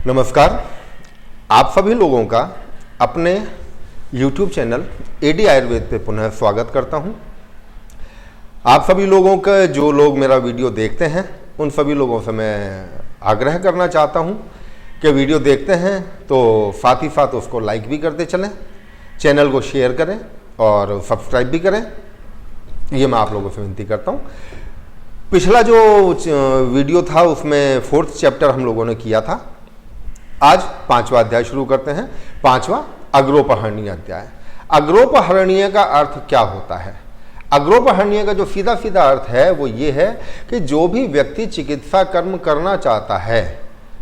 नमस्कार, आप सभी लोगों का अपने YouTube चैनल एडी आयुर्वेद पे पुनः स्वागत करता हूं। आप सभी लोगों का जो लोग मेरा वीडियो देखते हैं उन सभी लोगों से मैं आग्रह करना चाहता हूं कि वीडियो देखते हैं तो साथ ही साथ उसको लाइक भी करते चलें, चैनल को शेयर करें और सब्सक्राइब भी करें। ये मैं आप लोगों से विनती करता हूं। पिछला जो वीडियो था उसमें 4th चैप्टर हम लोगों ने किया था। आज 5वां अध्याय शुरू करते हैं। 5वां अग्रोपहरणीय अध्याय। अग्रोपहरणीय का अर्थ क्या होता है? अग्रोपहरणीय का जो सीधा सीधा अर्थ है वो ये है कि जो भी व्यक्ति चिकित्सा कर्म करना चाहता है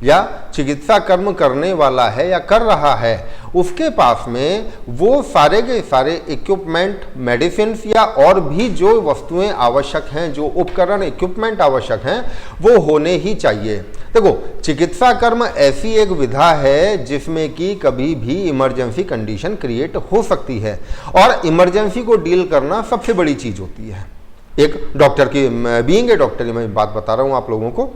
या चिकित्सा कर्म करने वाला है या कर रहा है, उसके पास में वो सारे के सारे इक्विपमेंट, मेडिसिन या और भी जो वस्तुएं आवश्यक हैं, जो उपकरण इक्विपमेंट आवश्यक हैं, वो होने ही चाहिए। देखो, चिकित्सा कर्म ऐसी एक विधा है जिसमें कि कभी भी इमरजेंसी कंडीशन क्रिएट हो सकती है और इमरजेंसी को डील करना सबसे बड़ी चीज होती है। एक डॉक्टर की, बीइंग ए डॉक्टर, मैं बात बता रहा हूं आप लोगों को,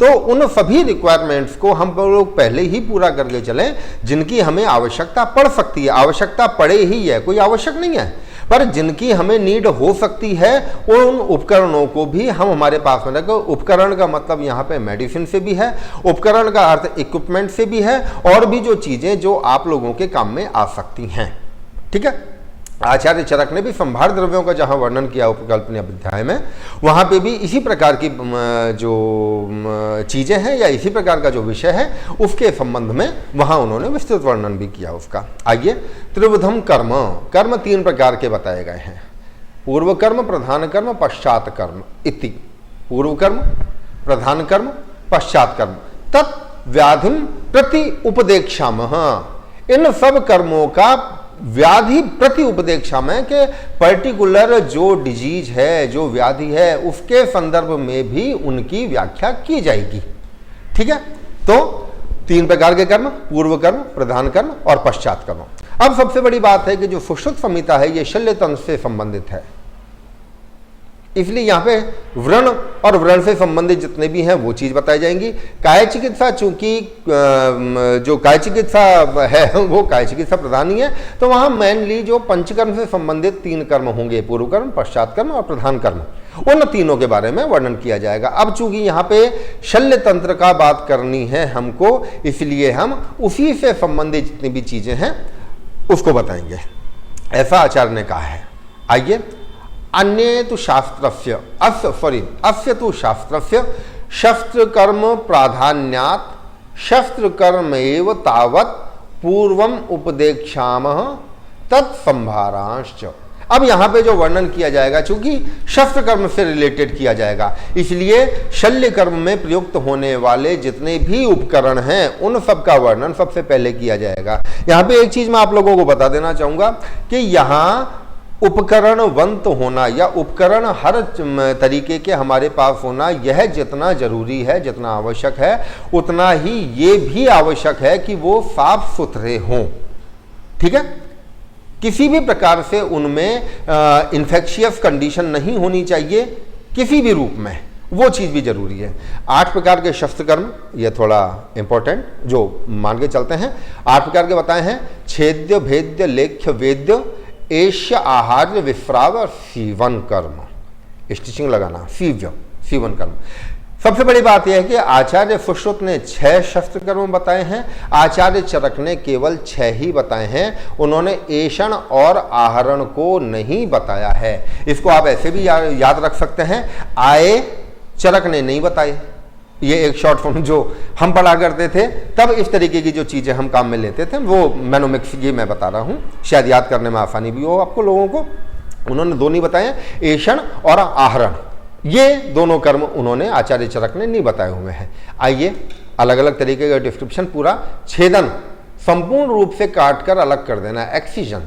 तो उन सभी रिक्वायरमेंट्स को हम लोग पहले ही पूरा करके चलें जिनकी हमें आवश्यकता पड़ सकती है। आवश्यकता पड़े ही है, कोई आवश्यक नहीं है, पर जिनकी हमें नीड हो सकती है उन उपकरणों को भी हम हमारे पास में रखें। उपकरण का मतलब यहाँ पे मेडिसिन से भी है, उपकरण का अर्थ इक्विपमेंट से भी है, और भी जो चीजें जो आप लोगों के काम में आ सकती हैं। ठीक है। आचार्य चरक ने भी संभार द्रव्यों का जहां वर्णन किया उपकल्पनीय अध्याय में, वहां पे भी इसी प्रकार की जो चीजें हैं या इसी प्रकार का जो विषय है उसके संबंध में वहां उन्होंने विस्तृत वर्णन भी किया उसका। आइए, त्रिविधम कर्म। कर्म 3 प्रकार के बताए गए हैं: पूर्व कर्म, प्रधान कर्म, पश्चात कर्म इति। पूर्व कर्म, प्रधान कर्म, पश्चात कर्म। तत् व्याधिम प्रति उपदेक्षामः। इन सब कर्मों का व्याधि प्रति उपदेक्षा में कि पर्टिकुलर जो डिजीज है, जो व्याधि है, उसके संदर्भ में भी उनकी व्याख्या की जाएगी। ठीक है। तो 3 प्रकार के कर्म: पूर्व कर्म, प्रधान कर्म और पश्चात कर्म। अब सबसे बड़ी बात है कि जो सुश्रुत संहिता है ये शल्य तंत्र से संबंधित है, इसलिए यहाँ पे व्रण और व्रण से संबंधित जितने भी हैं वो चीज बताई जाएंगी। काय चिकित्सा, चूंकि जो काय चिकित्सा है वो काय चिकित्सा प्रधान ही है, तो वहां मेनली जो पंचकर्म से संबंधित 3 कर्म होंगे: पूर्व कर्म, पश्चात कर्म और प्रधान कर्म। उन तीनों के बारे में वर्णन किया जाएगा। अब चूंकि यहाँ पे शल्य तंत्र का बात करनी है हमको, इसलिए हम उसी से संबंधित जितनी भी चीजें हैं उसको बताएंगे, ऐसा आचार्य ने कहा है। आइए, अन्ये तु शास्त्रस्य अस्य तु शास्त्रस्य शस्त्र कर्म प्राधान्यात् शस्त्र कर्म एव तावत् पूर्वम उपदेक्षामः तत्संभारांश्च। अब यहाँ पे जो वर्णन किया जाएगा, चूंकि शस्त्र कर्म से रिलेटेड किया जाएगा, इसलिए शल्य कर्म में प्रयुक्त होने वाले जितने भी उपकरण हैं उन सब का वर्णन सबसे पहले किया जाएगा। यहाँ पे एक चीज मैं आप लोगों को बता देना चाहूंगा कि यहाँ उपकरणवंत होना या उपकरण हर तरीके के हमारे पास होना, यह जितना जरूरी है, जितना आवश्यक है, उतना ही ये भी आवश्यक है कि वो साफ सुथरे हों। ठीक है। किसी भी प्रकार से उनमें इन्फेक्शियस कंडीशन नहीं होनी चाहिए किसी भी रूप में, वो चीज भी जरूरी है। 8 प्रकार के शस्त्र कर्म, ये थोड़ा इंपॉर्टेंट जो मान के चलते हैं। 8 प्रकार के बताए हैं: छेद्य, भेद्य, लेख्य, वेद्य, एष्य, आहार्य, विश्राव और सीवन कर्म। स्टिचिंग लगाना, सीवन कर्म। सबसे बड़ी बात यह है कि आचार्य सुश्रुत ने 6 शस्त्र कर्म बताए हैं, आचार्य चरक ने केवल 6 ही बताए हैं। उन्होंने एषण और आहरण को नहीं बताया है। इसको आप ऐसे भी याद रख सकते हैं, आए चरक ने नहीं बताए। ये एक शॉर्ट फॉर्म जो हम पढ़ा करते थे तब इस तरीके की जो चीजें हम काम में लेते थे, वो मैनोमिक्स ये मैं बता रहा हूं, शायद याद करने में आसानी भी हो आपको लोगों को। उन्होंने 2 नहीं बताए, एषण और आहरण, ये दोनों कर्म उन्होंने, आचार्य चरक ने नहीं बताए हुए हैं। आइए, अलग अलग तरीके का डिस्क्रिप्शन पूरा। छेदन, संपूर्ण रूप से काट कर अलग कर देना, एक्सीजन।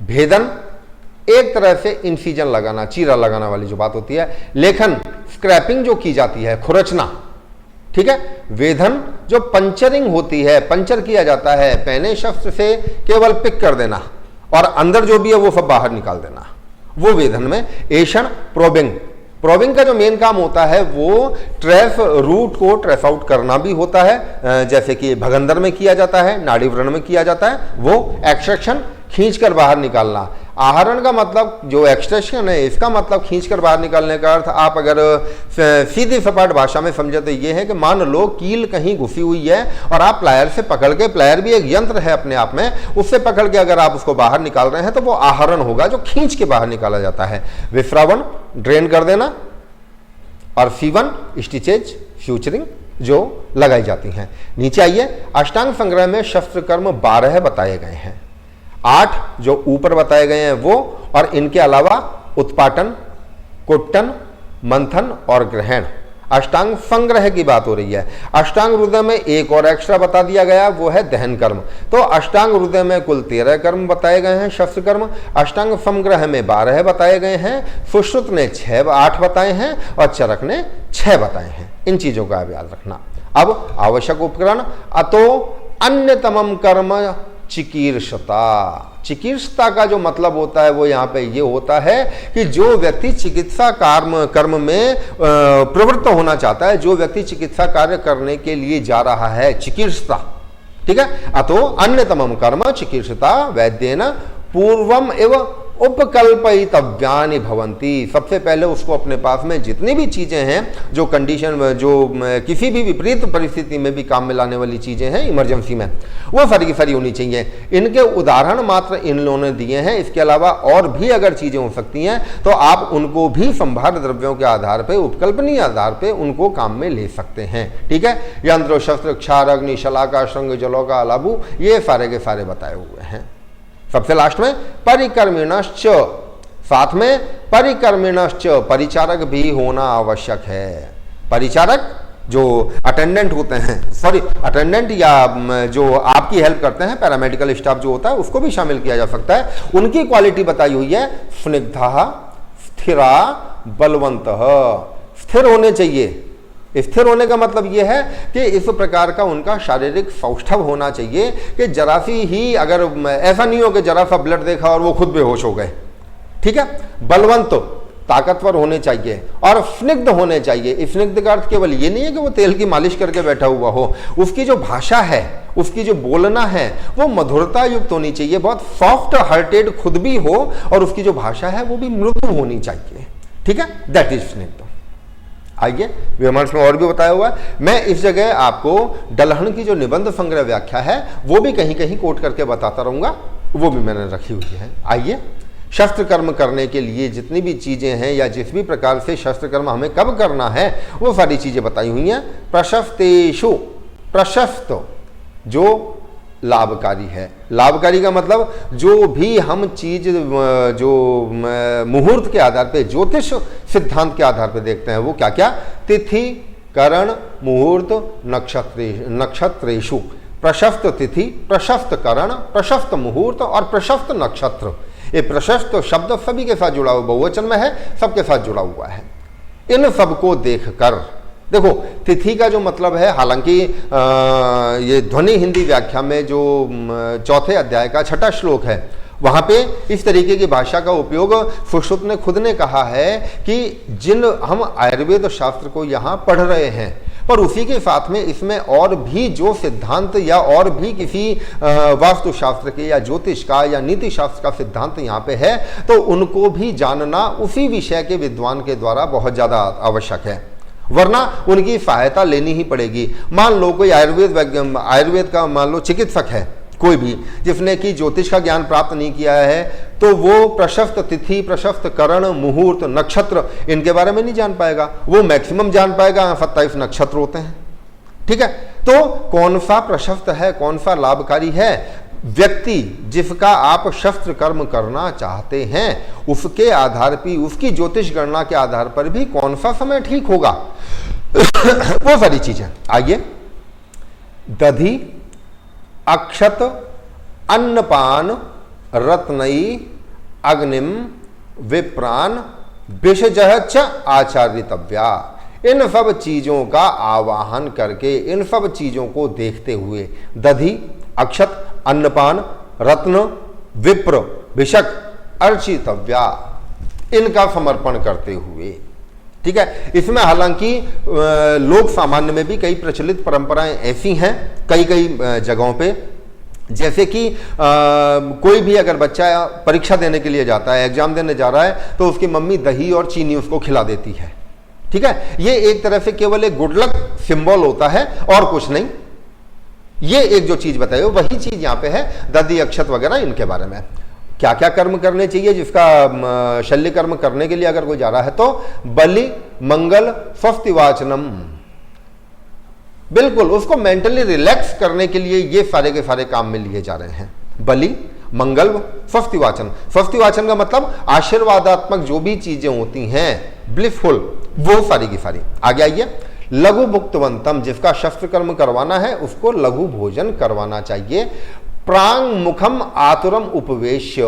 भेदन, एक तरह से इंसीजन लगाना, चीरा लगाना वाली जो बात होती है। लेखन, स्क्रैपिंग जो की जाती है, खुरचना। ठीक है। वेधन, जो पंचरिंग होती है, पंचर किया जाता है, पहने शस्त्र से केवल पिक कर देना और अंदर जो भी है वो सब बाहर निकाल देना, वो वेधन में। एषण, प्रोबिंग, प्रोबिंग का जो मेन काम होता है वो ट्रेस रूट को ट्रेस आउट करना भी होता है, जैसे कि भगंदर में किया जाता है, नाड़ी व्रण में किया जाता है, वो एक्सट्रैक्शन खींचकर बाहर निकालना। आहरण का मतलब जो एक्सट्रैक्शन है इसका मतलब खींचकर बाहर निकालने का अर्थ आप अगर सीधी सपाट भाषा में समझे तो ये है कि मान लो कील कहीं घुसी हुई है और आप प्लायर से पकड़ के, प्लायर भी एक यंत्र है अपने आप में, उससे पकड़ के अगर आप उसको बाहर निकाल रहे हैं तो वो आहरण होगा जो खींच के बाहर निकाला जाता है। विफ्रावन ड्रेन कर देना और सीवन स्टिचेज फ्यूचरिंग जो लगाई जाती हैं। नीचे आइए, अष्टांग संग्रह में शस्त्र कर्म 12 बताए गए हैं, 8 जो ऊपर बताए गए हैं वो, और इनके अलावा उत्पाटन, कुट्टन, मंथन और ग्रहण। अष्टांग संग्रह की बात हो रही है। अष्टांग हृदय में एक और एक्स्ट्रा बता दिया गया, वो है दहन कर्म। तो अष्टांग हृदय में कुल 13 कर्म बताए गए हैं, शस्त्र कर्म। अष्टांग संग्रह में 12 बताए गए हैं, सुश्रुत ने 8 बताए हैं और चरक ने 6 बताए हैं। इन चीजों का याद रखना। अब आवश्यक उपकरण, अतो अन्यतमम कर्म चिकीर्षता। चिकित्सा का जो मतलब होता है वो यहाँ पे ये होता है कि जो व्यक्ति चिकित्सा कर्म में प्रवृत्त होना चाहता है, जो व्यक्ति चिकित्सा कार्य करने के लिए जा रहा है, चिकित्सा, ठीक है। अतो अन्यतमम कर्म चिकित्सता वैद्येन पूर्वम एवं उपकल्पयितव्यानि भवन्ति। सबसे पहले उसको अपने पास में जितनी भी चीजें हैं जो कंडीशन, जो किसी भी विपरीत परिस्थिति में भी काम में लाने वाली चीजें हैं इमरजेंसी में, वो सारी की सारी होनी चाहिए। इनके उदाहरण मात्र इन लोगों ने दिए हैं, इसके अलावा और भी अगर चीजें हो सकती हैं तो आप उनको भी संभार द्रव्यों के आधार पर, उपकल्पनीय आधार पर उनको काम में ले सकते हैं, ठीक है। यंत्र, शस्त्र, क्षार, अग्नि, शलाका, श्रृंग, जलौका, अलाबू, ये सारे के सारे बताए हुए हैं। सबसे लास्ट में परिकर्मिणश्च, साथ में परिकर्मिणश्च, परिचारक भी होना आवश्यक है। परिचारक जो अटेंडेंट होते हैं, सॉरी अटेंडेंट या जो आपकी हेल्प करते हैं, पैरामेडिकल स्टाफ जो होता है उसको भी शामिल किया जा सकता है। उनकी क्वालिटी बताई हुई है, स्निग्धा, स्थिरा, बलवंतः। स्थिर होने चाहिए। स्थिर होने का मतलब यह है कि इस प्रकार का उनका शारीरिक सौष्ठव होना चाहिए कि जरा सी ही, अगर ऐसा नहीं हो कि जरा सा ब्लड देखा और वो खुद बेहोश हो गए, ठीक है। बलवंत, ताकतवर होने चाहिए और स्निग्ध होने चाहिए। स्निग्ध का अर्थ केवल ये नहीं है कि वो तेल की मालिश करके बैठा हुआ हो, उसकी जो भाषा है, उसकी जो बोलना है वो मधुरता युक्त होनी चाहिए, बहुत सॉफ्ट हार्टेड खुद भी हो और उसकी जो भाषा है वो भी मृदु होनी चाहिए, ठीक है। दैट इज स्निग्ध। आइए, विमर्श में और भी बताया हुआ है। मैं इस जगह आपको डलहन की जो निबंध संग्रह व्याख्या है वो भी कहीं कहीं कोट करके बताता रहूंगा, वो भी मैंने रखी हुई है। आइए, शस्त्र कर्म करने के लिए जितनी भी चीजें हैं या जिस भी प्रकार से शस्त्र कर्म हमें कब करना है वो सारी चीजें बताई हुई हैं। प्रशस्तेषु, प्रशस्त जो लाभकारी है। लाभकारी का मतलब जो भी हम चीज जो मुहूर्त के आधार पे, ज्योतिष सिद्धांत के आधार पे देखते हैं वो क्या क्या, तिथि, करण, मुहूर्त, नक्षत्रेषु। प्रशस्त तिथि, प्रशस्त करण, प्रशस्त मुहूर्त और प्रशस्त नक्षत्र। ये प्रशस्त शब्द सभी के साथ जुड़ा हुआ, बहुवचन में है, सबके साथ जुड़ा हुआ है। इन सबको देखकर देखो, तिथि का जो मतलब है, हालांकि ये ध्वनि हिंदी व्याख्या में जो 4थे अध्याय का 6ठा श्लोक है वहां पे इस तरीके की भाषा का उपयोग सुश्रुत ने खुद ने कहा है कि जिन हम आयुर्वेद शास्त्र को यहाँ पढ़ रहे हैं, पर उसी के साथ में इसमें और भी जो सिद्धांत या और भी किसी वास्तुशास्त्र के या ज्योतिष का या नीति शास्त्र का सिद्धांत यहाँ पे है, तो उनको भी जानना उसी विषय के विद्वान के द्वारा बहुत ज़्यादा आवश्यक है, वरना उनकी सहायता लेनी ही पड़ेगी। मान लो कोई आयुर्वेद का मान लो चिकित्सक है कोई भी, जिसने कि ज्योतिष का ज्ञान प्राप्त नहीं किया है, तो वो प्रशस्त तिथि, प्रशस्त करण, मुहूर्त, नक्षत्र इनके बारे में नहीं जान पाएगा। वो मैक्सिमम जान पाएगा 27 नक्षत्र होते हैं, ठीक है। तो कौन सा प्रशस्त है, कौन सा लाभकारी है, व्यक्ति जिसका आप शस्त्र कर्म करना चाहते हैं उसके आधार पर, उसकी ज्योतिष गणना के आधार पर भी कौन सा समय ठीक होगा वो सारी चीजें। आइए, दधि, अक्षत, अन्नपान, रत्नई, अग्निम, विप्रान, विषजः च आचार्यतव्या। इन सब चीजों का आवाहन करके, इन सब चीजों को देखते हुए, दधि, अक्षत, अन्नपान, रत्न, विप्र, विषक, अर्चितव्या, इनका समर्पण करते हुए, ठीक है। इसमें हालांकि लोक सामान्य में भी कई प्रचलित परंपराएं ऐसी हैं कई कई जगहों पे, जैसे कि कोई भी अगर बच्चा परीक्षा देने के लिए जाता है, एग्जाम देने जा रहा है, तो उसकी मम्मी दही और चीनी उसको खिला देती है। ठीक है, ये एक तरह से केवल एक गुड लक सिंबल होता है और कुछ नहीं। ये एक जो चीज बताई वही चीज यहां पे है दधि अक्षत वगैरह इनके बारे में। क्या क्या कर्म करने चाहिए, जिसका शल्य कर्म करने के लिए अगर कोई जा रहा है तो बलि मंगल स्वस्तिवाचनम, बिल्कुल उसको मेंटली रिलैक्स करने के लिए ये सारे के सारे काम में लिए जा रहे हैं। बलि मंगल स्वस्तिवाचन, स्वस्तिवाचन का मतलब आशीर्वादात्मक जो भी चीजें होती हैं ब्लिसफुल, वो सारी की सारी। आगे आइए, लघु भुक्तवंतम, जिसका शस्त्र कर्म करवाना है उसको लघु भोजन करवाना चाहिए। प्रांग मुखम आतुरम उपवेश्य,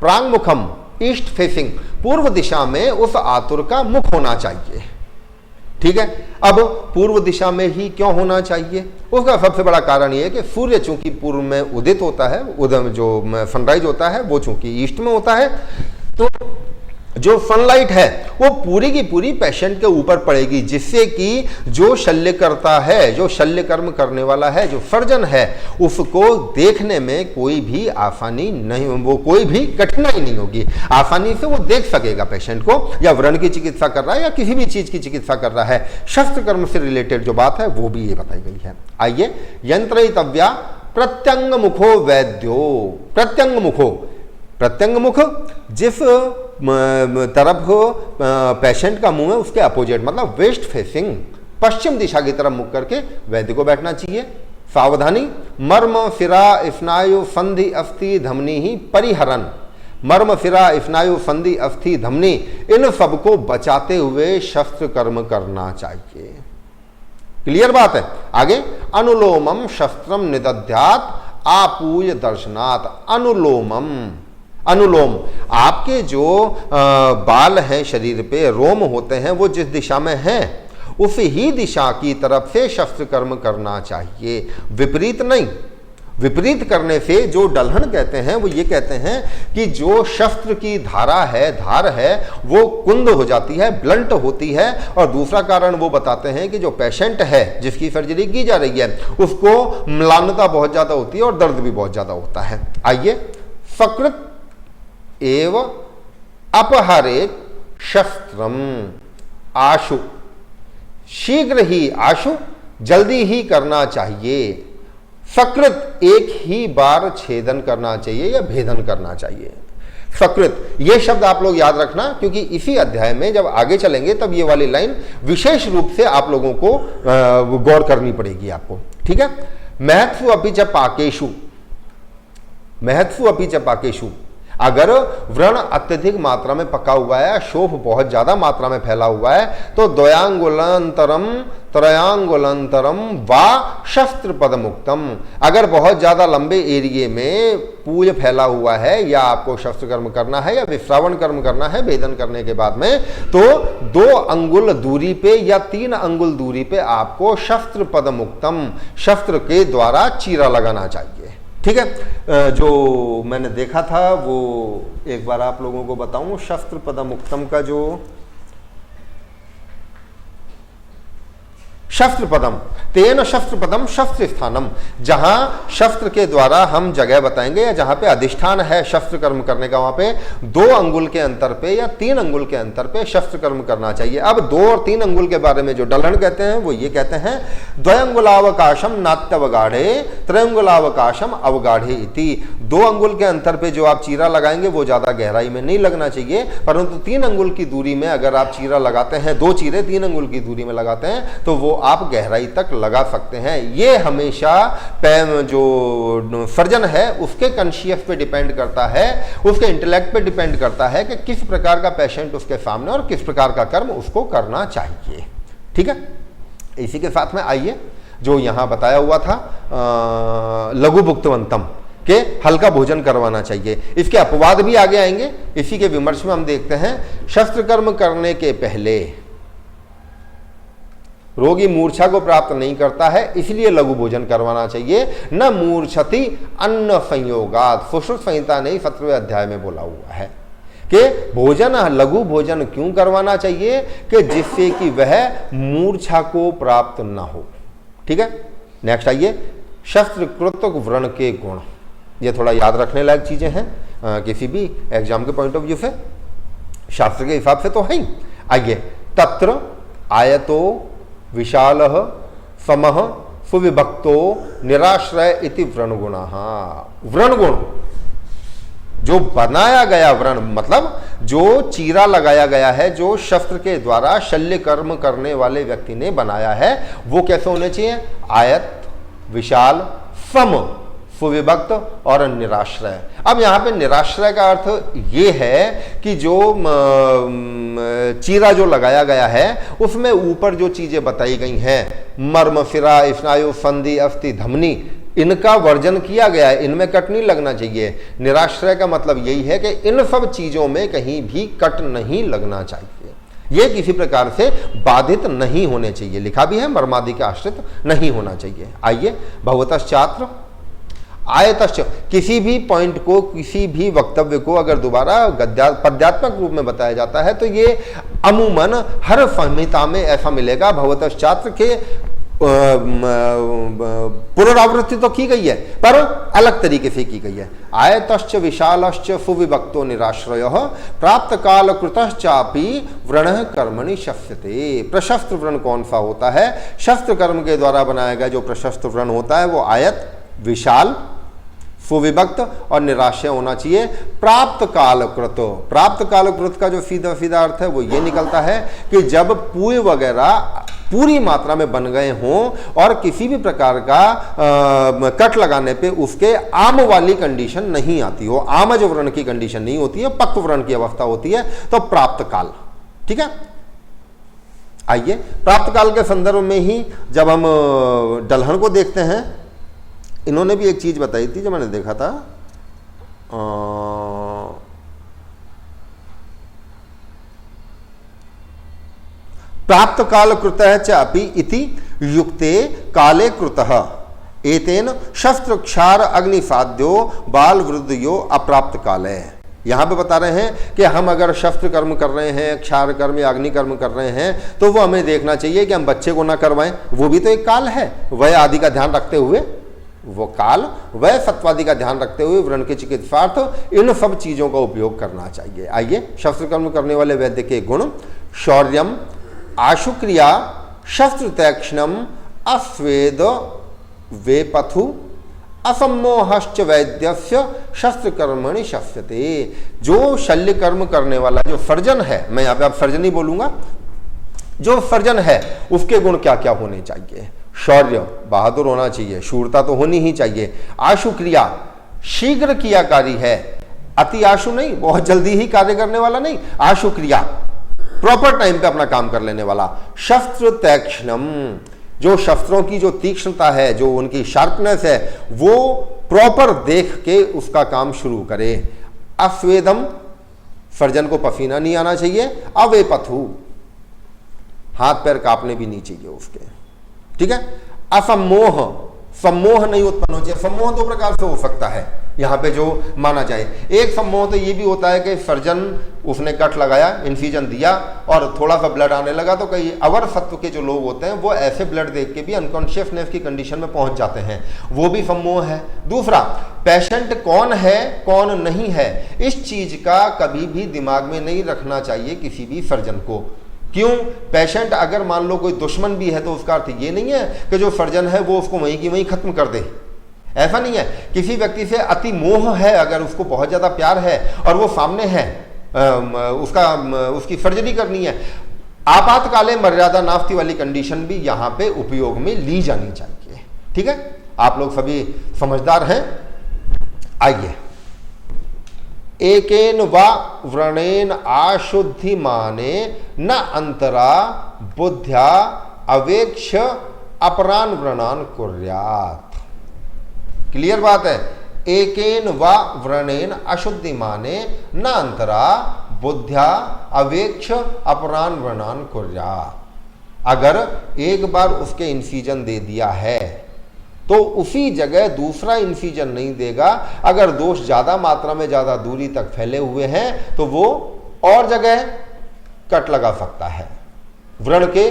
प्रांग मुखम ईस्ट फेसिंग, पूर्व दिशा में उस आतुर का मुख होना चाहिए। ठीक है, अब पूर्व दिशा में ही क्यों होना चाहिए? उसका सबसे बड़ा कारण यह है कि सूर्य चूंकि पूर्व में उदित होता है, उदय जो सनराइज होता है वो चूंकि ईस्ट में होता है, तो जो सनलाइट है वो पूरी की पूरी पेशेंट के ऊपर पड़ेगी, जिससे कि जो शल्य करता है, जो शल्य कर्म करने वाला है, जो सर्जन है, उसको देखने में कोई भी आसानी नहीं, वो कोई भी कठिनाई नहीं होगी, आसानी से वो देख सकेगा पेशेंट को, या व्रण की चिकित्सा कर रहा है या किसी भी चीज की चिकित्सा कर रहा है। शस्त्र कर्म से रिलेटेड जो बात है वो भी ये बताई गई है। आइए, यंत्रयितव्या प्रत्यंग मुखो वैद्यो, प्रत्यंग मुखो, प्रत्यंग मुख जिस तरफ पेशेंट का मुंह है उसके अपोजिट, मतलब वेस्ट फेसिंग, पश्चिम दिशा की तरफ मुख करके वैद्य को बैठना चाहिए। सावधानी, मर्म सिरा स्नायु संधि अस्थि धमनी ही परिहरण, मर्म सिरा स्नायु संधि अस्थि धमनी, इन सबको बचाते हुए शस्त्र कर्म करना चाहिए। क्लियर बात है। आगे, अनुलोमम शस्त्रम निदध्यात आपूय दर्शनात्, अनुलोमम, अनुलोम, आपके जो बाल हैं शरीर पे, रोम होते हैं, वो जिस दिशा में हैं उस ही दिशा की तरफ से शस्त्र कर्म करना चाहिए, विपरीत नहीं। विपरीत करने से जो डलहन कहते हैं वो ये कहते हैं कि जो शस्त्र की धारा है, धार है, वो कुंद हो जाती है, ब्लंट होती है। और दूसरा कारण वो बताते हैं कि जो पेशेंट है जिसकी सर्जरी की जा रही है उसको म्लानता बहुत ज्यादा होती है और दर्द भी बहुत ज्यादा होता है। आइए, सकृत एव अपहरेत शस्त्रम आशु, शीघ्र ही, आशु जल्दी ही करना चाहिए। सकृत एक ही बार छेदन करना चाहिए या भेदन करना चाहिए। सकृत, ये शब्द आप लोग याद रखना, क्योंकि इसी अध्याय में जब आगे चलेंगे तब ये वाली लाइन विशेष रूप से आप लोगों को गौर करनी पड़ेगी आपको। ठीक है, महत्व अपि च पाकेशु, महत्व अपि च पाकेशु, अगर व्रण अत्यधिक मात्रा में पका हुआ है, शोफ बहुत ज्यादा मात्रा में फैला हुआ है, तो द्वयांगुलांतरम त्रयांगुलांतरम वा शस्त्र पद मुक्तम, अगर बहुत ज्यादा लंबे एरिए में पूज फैला हुआ है या आपको शस्त्र कर्म करना है या विश्रावण कर्म करना है भेदन करने के बाद में, तो 2 अंगुल दूरी पे या 3 अंगुल दूरी पे आपको शस्त्र पद मुक्तम, शस्त्र के द्वारा चीरा लगाना चाहिए। ठीक है, जो मैंने देखा था वो एक बार आप लोगों को बताऊं, शस्त्र पदमुक्तम का जो शस्त्र पदम, तेन शस्त्र पदम शस्त्र स्थानम, जहां शस्त्र के द्वारा हम जगह बताएंगे या जहां पे अधिष्ठान है शस्त्र कर्म करने का, वहां पे 2 अंगुल के अंतर पे या 3 अंगुल के अंतर पे शस्त्र कर्म करना चाहिए। अब 2 और 3 अंगुल के बारे में जो डलहन कहते हैं वो ये कहते हैं, द्वयंगुलावकाशम नात्यवगाढ़े त्रयंगुलावकाशम अवगाढ़े इति, 2 अंगुल के अंतर पे जो आप चीरा लगाएंगे वो ज्यादा गहराई में नहीं लगना चाहिए, परंतु 3 अंगुल की दूरी में अगर आप चीरा लगाते हैं, 2 चीरे 3 अंगुल की दूरी में लगाते हैं, तो वो आप गहराई तक लगा सकते हैं। ये हमेशा जो सर्जन है उसके कॉन्शियस पे डिपेंड करता है, उसके इंटेलेक्ट पे डिपेंड करता है कि किस प्रकार का पेशेंट उसके सामने और किस प्रकार का कर्म उसको करना चाहिए। ठीक है, इसी के साथ में आइए जो यहां बताया हुआ था लघु भुक्तवंतम के हल्का भोजन करवाना चाहिए, इसके अपवाद भी आगे आएंगे। इसी के विमर्श में हम देखते हैं, शस्त्र कर्म करने के पहले रोगी मूर्छा को प्राप्त नहीं करता है, इसलिए लघु भोजन करवाना चाहिए। न मूर्छति अन्न संयोगात, सुश्रुत संहिता ने 17वें अध्याय में बोला हुआ है। कि भोजन, लघु भोजन क्यों करवाना चाहिए, कि जिससे कि वह मूर्छा को प्राप्त ना हो। ठीक है, नेक्स्ट आइए, शस्त्रकृत व्रण के गुण। ये थोड़ा याद रखने लायक चीजें हैं किसी भी एग्जाम के पॉइंट ऑफ व्यू से, शास्त्र के हिसाब से तो है ही। आइए, तत्र आयतो विशाल समः सुविभक्तो निराश्रय इति व्रण गुण। व्रण गुण, जो बनाया गया व्रण मतलब जो चीरा लगाया गया है, जो शस्त्र के द्वारा शल्य कर्म करने वाले व्यक्ति ने बनाया है, वो कैसे होने चाहिए, आयत, विशाल, सम, सुविभक्त और निराश्रय। अब यहां पे निराश्रय का अर्थ ये है कि जो चीरा जो लगाया गया है उसमें ऊपर जो चीजें बताई गई हैं, मर्म, सिरा, स्नायु, संधि, अस्थि, धमनी, इनका वर्जन किया गया है, इनमें कट नहीं लगना चाहिए। निराश्रय का मतलब यही है कि इन सब चीजों में कहीं भी कट नहीं लगना चाहिए, ये किसी प्रकार से बाधित नहीं होने चाहिए। लिखा भी है मर्मादि के आश्रित नहीं होना चाहिए। आइए, भगवतश्चात्र आयतश्च, किसी भी पॉइंट को, किसी भी वक्तव्य को अगर दोबारा पद्यात्मक रूप में बताया जाता है तो ये अमूमन हर संहिता में ऐसा मिलेगा। भगवतश्चात्र के पुनरावृत्ति तो की गई है पर अलग तरीके से की गई है। आयतश्च विशालश्च सुविभक्तो निराश्रय प्राप्त काल कृतश्चापि व्रण कर्मणि शस्यते। प्रशस्त व्रण कौन सा होता है, शस्त्र कर्म के द्वारा बनाया गया जो प्रशस्त व्रण होता है वो आयत, विशाल, सुविभक्त और निराश्रय होना चाहिए। प्राप्त कालकृत, प्राप्त कालकृत का जो सीधा सीधा अर्थ है वो ये निकलता है कि जब पूय वगैरह पूरी मात्रा में बन गए हों और किसी भी प्रकार का कट लगाने पे उसके आम वाली कंडीशन नहीं आती हो, आमज व्रण की कंडीशन नहीं होती है, पक्व व्रण की अवस्था होती है, तो प्राप्त काल। ठीक है, आइए, प्राप्त काल के संदर्भ में ही जब हम दलहन को देखते हैं, इन्होंने भी एक चीज बताई थी जो मैंने देखा था, प्राप्त काल कृतः च अपि इति युक्ते काले कृतः एतेन शस्त्र क्षार अग्निसाध्यो बाल वृद्धयो अप्राप्त काले। यहां पे बता रहे हैं कि हम अगर शस्त्र कर्म कर रहे हैं, क्षार कर्म या अग्नि कर्म कर रहे हैं, तो वो हमें देखना चाहिए कि हम बच्चे को ना करवाएं, वो भी तो एक काल है। वह आदि का ध्यान रखते हुए, वो काल वह सत्वादि का ध्यान रखते हुए व्रण के चिकित्सार्थ इन सब चीजों का उपयोग करना चाहिए। आइए, शस्त्र कर्म करने वाले वैद्य के गुण, शौर्यम, आशुक्रिया, शस्त्र तैक्षणम, अस्वेद वेपथु, असम्मोहश्च वैद्यस्य शस्त्र कर्मणि शस्यते। जो शल्य कर्म करने वाला जो सर्जन है, मैं यहां पे अब सर्जन ही बोलूंगा, जो सर्जन है उसके गुण क्या क्या होने चाहिए। शौर्य, बहादुर होना चाहिए, शूरता तो होनी ही चाहिए। आशु क्रिया, शीघ्र क्रियाकारी है, अति आशु नहीं, बहुत जल्दी ही कार्य करने वाला नहीं, आशु क्रिया, प्रॉपर टाइम पे अपना काम कर लेने वाला। शस्त्र तैक्षणम, जो शस्त्रों की जो तीक्ष्णता है, जो उनकी शार्पनेस है, वो प्रॉपर देख के उसका काम शुरू करे। अस्वेदम, सर्जन को पसीना नहीं आना चाहिए। अवेपथु, हाथ पैर कांपने भी नहीं चाहिए उसके। ठीक है, असम्मोह, सम्मोह नहीं उत्पन्न हो चाहिए। सम्मोह दो प्रकार से हो सकता है यहां पे जो माना जाए। एक सम्मोह तो ये भी होता है कि सर्जन उसने कट लगाया, इन्फीजन दिया और थोड़ा सा ब्लड आने लगा, तो कई अवर सत्व के जो लोग होते हैं वो ऐसे ब्लड देख के भी अनकॉन्शियसनेस की कंडीशन में पहुंच जाते हैं, वो भी सम्मोह है। दूसरा, पेशेंट कौन है कौन नहीं है, इस चीज का कभी भी दिमाग में नहीं रखना चाहिए किसी भी सर्जन को। क्यों? पेशेंट अगर मान लो कोई दुश्मन भी है तो उसका अर्थ ये नहीं है कि जो सर्जन है वो उसको वहीं की वहीं खत्म कर दे, ऐसा नहीं है। किसी व्यक्ति से अति मोह है, अगर उसको बहुत ज्यादा प्यार है और वो सामने है, उसकी सर्जरी करनी है, आपातकाले मर्यादा नास्ति वाली कंडीशन भी यहां पे उपयोग में ली जानी चाहिए। ठीक है, आप लोग सभी समझदार हैं। आइए, एकेन वा व्रणेन आशुद्धि माने न अंतरा बुद्ध्या अवेक्ष अपरान व्रणान कुर्यात्। क्लियर बात है। एकेन वा व्रणेन अशुद्धि माने न अंतरा बुद्ध्या अवेक्ष अपरान व्रणान कुर्यात्। अगर एक बार उसके इंसिजन दे दिया है, तो उसी जगह दूसरा इंसिजन नहीं देगा। अगर दोष ज्यादा मात्रा में ज्यादा दूरी तक फैले हुए हैं तो वो और जगह कट लगा सकता है व्रण के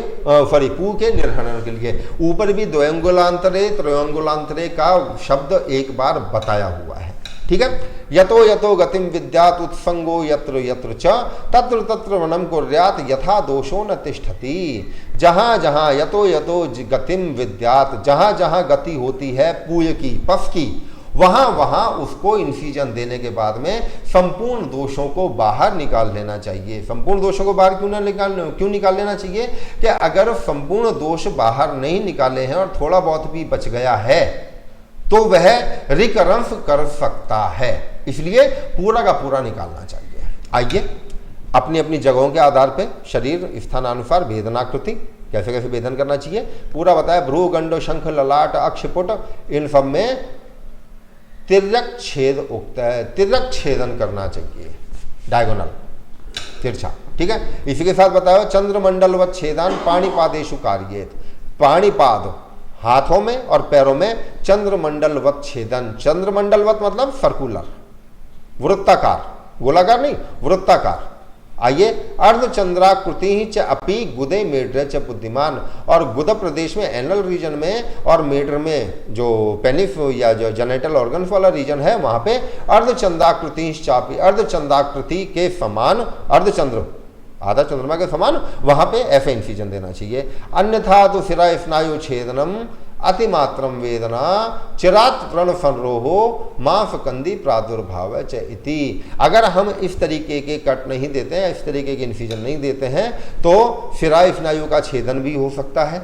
पू के निर्हरण के लिए। ऊपर भी द्वयंगुलांतरे त्रयोंगुलांतरे का शब्द एक बार बताया हुआ है, ठीक है। यतो यतो गतिम विद्यात उत्संगो यत्र यत्र च तत्र तत्र वनम कुर्यात यथा दोषो न तिष्ठति। जहां जहां यतो यतो गतिम विद्यात, जहां जहां गति होती है पूय की, पफ की, वहां वहां उसको इंसिजन देने के बाद में संपूर्ण दोषों को बाहर निकाल लेना चाहिए। संपूर्ण दोषों को बाहर क्यों निकाल लेना चाहिए कि अगर संपूर्ण दोष बाहर नहीं निकाले हैं और थोड़ा बहुत भी बच गया है तो वह रिकरेंस कर सकता है, इसलिए पूरा का पूरा निकालना चाहिए। आइए अपनी अपनी जगहों के आधार पर शरीर स्थानानुसार वेदनाकृति कैसे कैसे वेदन करना चाहिए पूरा बताया। भ्रू, गंड, शंख, ललाट, अक्षपुट, इन सब में तिर्यक छेद उगता है, तिर्यक छेदन करना चाहिए, डायगोनल तिरछा, ठीक है। इसी के साथ बताया चंद्रमंडलवत छेदान पाणिपादेशु कार्येत। पाणिपाद हाथों में और पैरों में चंद्रमंडलवत छेदन। चंद्रमंडलवत मतलब सर्कुलर, वृत्ताकार, गोलाकार नहीं, वृत्ताकार। आइए अर्धचंद्राकृति ही च अपि गुदे मेड्र च बुद्धिमान। और गुद प्रदेश में एनल रीजन में और मेड्र में जो पेनिस या जो जेनेटल ऑर्गन्स वाला रीजन है वहां पे अर्धचंद्राकृति चापी, अर्धचंद्राकृति के समान, अर्धचंद्र आधा चंद्रमा के समान वहां पे ऐसे इंसिजन देना चाहिए। अन्यथा तो सिरा स्नायु छेदनम अतिमात्रम वेदना चिरात प्रण संरोहो मांस कंदी प्रादुर्भाव च इति। अगर हम इस तरीके के कट नहीं देते हैं, इस तरीके के इंसिजन नहीं देते हैं तो सिरा स्नायु का छेदन भी हो सकता है,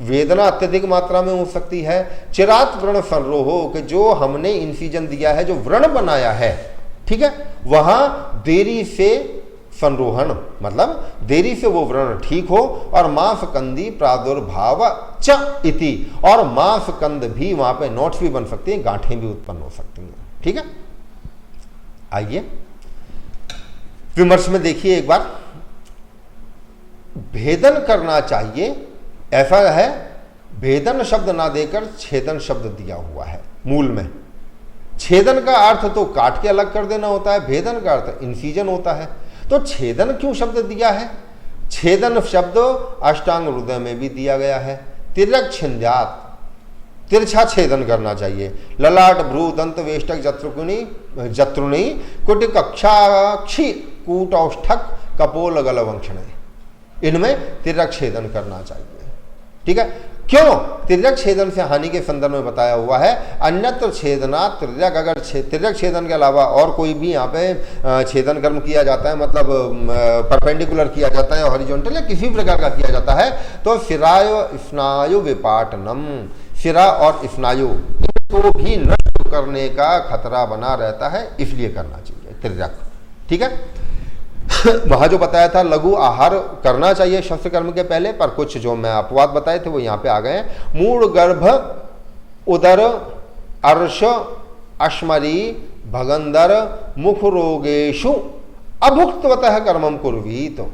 वेदना अत्यधिक मात्रा में हो सकती है। चिरात व्रण संरोहो कि जो हमने इंसिजन दिया है, जो व्रण बनाया है, ठीक है, वहां देरी से संरोहण मतलब देरी से वो व्रण ठीक हो। और मांस कंदी प्रादुर्भाव च इति, और मांस कंद भी वहां पे नोट्स भी बन सकती हैं, गांठें भी उत्पन्न हो सकती हैं, ठीक है। आइए विमर्श में देखिए एक बार। भेदन करना चाहिए, ऐसा है, भेदन शब्द ना देकर छेदन शब्द दिया हुआ है मूल में। छेदन का अर्थ तो काट के अलग कर देना होता है, भेदन का अर्थ इंसिजन होता है। तो छेदन क्यों शब्द दिया है? छेदन शब्द अष्टांग हृदय में भी दिया गया है। तिर्यक छिंद्यात, तिरछा छेदन करना चाहिए। ललाट, भ्रू, दंत, वेष्टक, जत्रुणी, कुट, कक्षाक्षी, कूटौष्ठक, कपोल, गलवंक्षण, इनमें तिर्यक छेदन करना चाहिए, ठीक है। क्यों? तिर्यक छेदन से हानि के संदर्भ में बताया हुआ है। अन्यत्र छेदना तिर्यक, अगर तिर्यक छेदन के अलावा और कोई भी यहाँ पे छेदन कर्म किया जाता है, मतलब परपेंडिकुलर किया जाता है, हॉरिजॉन्टल या किसी प्रकार का किया जाता है, तो सिराय स्नायु विपाटनम, सिरा और स्नायु इनको भी नष्ट करने का खतरा बना रहता है, इसलिए करना चाहिए तिर्यक, ठीक है। वहां जो बताया था लघु आहार करना चाहिए शस्त्र कर्म के पहले, पर कुछ जो मैं अपवाद बताए थे वो यहाँ पे आ गए हैं। मूढ़, गर्भ, उदर, अर्श, अश्मरी, भगंदर, मुख रोगेशु अभुक्तवतः कर्मम कुर्वीत।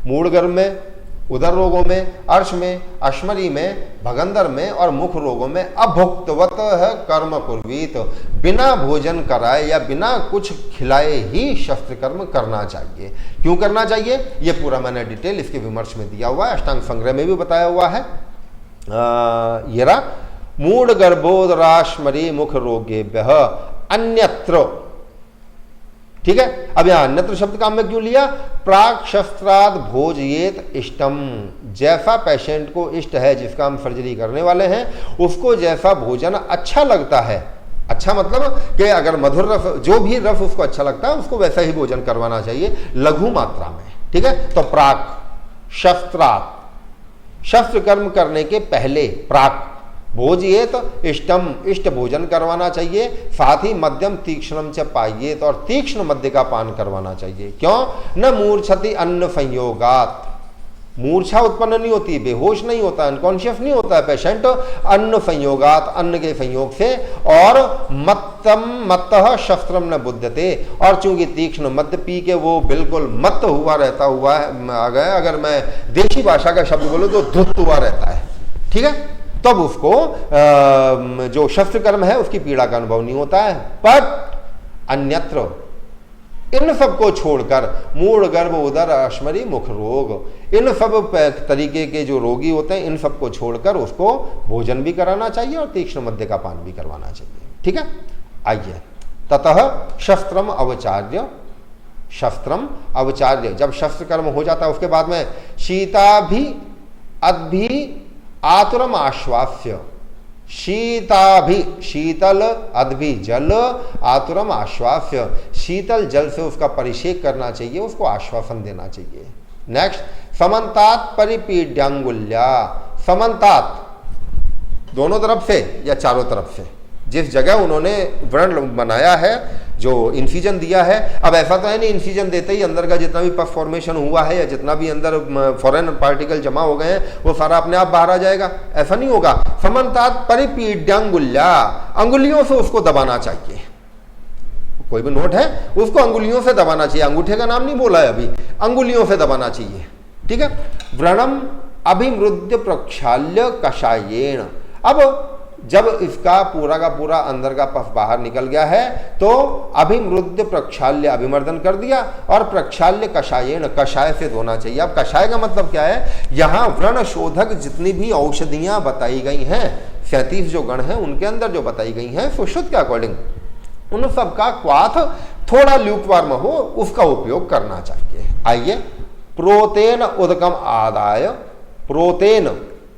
मूढ़ गर्भ में, उदर रोगों में, अर्श में, अश्मरी में, भगंदर में और मुख रोगों में अभुक्तवतः कर्म कुर्वीत, बिना भोजन कराए या बिना कुछ खिलाए ही शस्त्र कर्म करना चाहिए। क्यों करना चाहिए ये पूरा मैंने डिटेल इसके विमर्श में दिया हुआ है, अष्टांग संग्रह में भी बताया हुआ है। ये रहा, मूढ़ गर्भोदराश्मरी मुख रोगेभ्यः अन्यत्र, ठीक है। अब यहां अन्यत्र शब्द काम में क्यों लिया? प्राक शस्त्राद भोजयेत इष्टम, जैसा पेशेंट को इष्ट है, जिसका हम सर्जरी करने वाले हैं, उसको जैसा भोजन अच्छा लगता है, अच्छा मतलब कि अगर मधुर रस, जो भी रस उसको अच्छा लगता है उसको वैसा ही भोजन करवाना चाहिए लघु मात्रा में, ठीक है। तो प्राक शस्त्रात, शस्त्र कर्म करने के पहले, प्राक भोजिएत इष्टम, इष्ट भोजन करवाना चाहिए। साथ ही मध्यम तीक्ष्णम च पाइएत, और तीक्ष्ण मध्य का पान करवाना चाहिए। क्यों? न मूर्छति अन्न संयोगात, मूर्छा उत्पन्न नहीं होती, बेहोश नहीं होता, अनकॉन्शियस नहीं होता है पेशेंट, अन्न संयोगात, अन्न के संयोग से। और मत्तः शस्त्रम न बुध्यते, और चूंकि तीक्ष्ण मद्य पी के वो बिल्कुल मत्त हुआ रहता हुआ है, अगर मैं देशी भाषा का शब्द बोलूं तो धुत हुआ रहता है, ठीक है। तब उसको जो शस्त्र कर्म है उसकी पीड़ा का अनुभव नहीं होता है। पर अन्यत्र इन सबको छोड़कर मूढ़ गर्भ उदर अश्मरी मुख रोग, इन सब तरीके के जो रोगी होते हैं इन सबको छोड़कर उसको भोजन भी कराना चाहिए और तीक्ष्ण मध्य का पान भी करवाना चाहिए। ठीक है, आइए। ततः शस्त्रम अवचार्य, शस्त्रम अवचार्य, जब शस्त्र कर्म हो जाता है उसके बाद में शीताभि अद्भि आतुरम आश्वास्य, शीताभि शीतल अद्भि जल आतुरम आश्वास्य, शीतल जल से उसका परिषेक करना चाहिए, उसको आश्वासन देना चाहिए। नेक्स्ट समन्तात परिपीड्यांगुल्या, समन्तात दोनों तरफ से या चारों तरफ से, जिस जगह उन्होंने व्रण बनाया है, जो इन्फिजन दिया है, अब ऐसा तो है नहीं इन्फिजन देते ही अंदर का जितना भी पफ फॉर्मेशन हुआ है या जितना भी अंदर फॉरेन पार्टिकल जमा हो गए हैं वो सारा अपने आप बाहर आ जाएगा, ऐसा नहीं होगा। समन्तात परिपीड्यांगुल्या, अंगुलियों से उसको दबाना चाहिए। कोई भी नोट है उसको अंगुलियों से दबाना चाहिए, अंगूठे का नाम नहीं बोला है अभी, अंगुलियों से दबाना चाहिए। ठीक है, व्रणम अभिमृद्य प्रक्षाल्य कषायेण, अब जब इसका पूरा का पूरा अंदर का पफ बाहर निकल गया है तो अभिमृद्य प्रक्षाल्य, अभिमर्दन कर दिया, और प्रक्षाल्य कषायेण, कषाय से धोना चाहिए। अब कषाय का मतलब क्या है, यहाँ व्रण शोधक जितनी भी औषधियां बताई गई हैं, 37 जो गण हैं उनके अंदर जो बताई गई हैं सुश्रुत के अकॉर्डिंग, उन सबका क्वाथ थोड़ा ल्यूकवार्म हो उसका उपयोग करना चाहिए। आइए, प्रोतेन उदकम आदाय, प्रोतेन,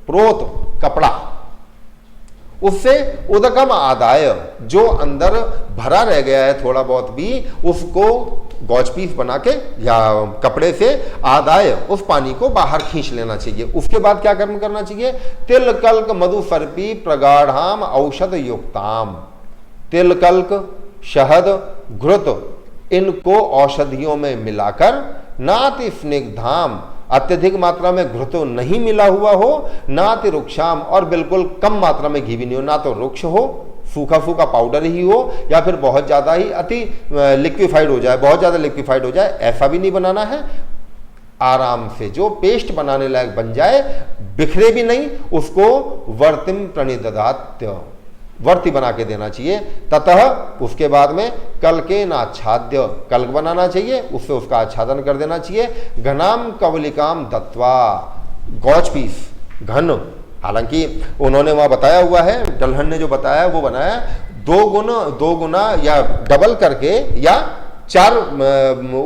प्रोत कपड़ा, उससे उदकम आदाय, जो अंदर भरा रह गया है थोड़ा बहुत भी, उसको गौच पीस बना के या कपड़े से आदाय उस पानी को बाहर खींच लेना चाहिए। उसके बाद क्या कर्म करना चाहिए, तिल कल्क मधु सर्पी प्रगाढ़ाम औषध युक्ताम, तिल कल्क, शहद, घृत, इनको औषधियों में मिलाकर, नाति स्निग्धाम, अत्यधिक मात्रा में घृत नहीं मिला हुआ हो, नाति रुक्षाम, और बिल्कुल कम मात्रा में घी भी नहीं हो, ना तो रुक्ष हो, सूखा सूखा पाउडर ही हो, या फिर बहुत ज़्यादा ही अति लिक्विफाइड हो जाए, बहुत ज़्यादा लिक्विफाइड हो जाए, ऐसा भी नहीं बनाना है। आराम से जो पेस्ट बनाने लायक बन जाए, बिखरे भी नहीं, उसको वर्तिम प्रणिदधात्य, वर्ती बना के देना चाहिए। ततः उसके बाद में कल्के नाच्छाद्य, कल्क बनाना चाहिए, उससे उसका आच्छादन कर देना चाहिए। घनाम कवलिकाम दत्वा, गौच पीस घन, हालांकि उन्होंने वहाँ बताया हुआ है, डलहन ने जो बताया वो बनाया 2 गुना या डबल करके या 4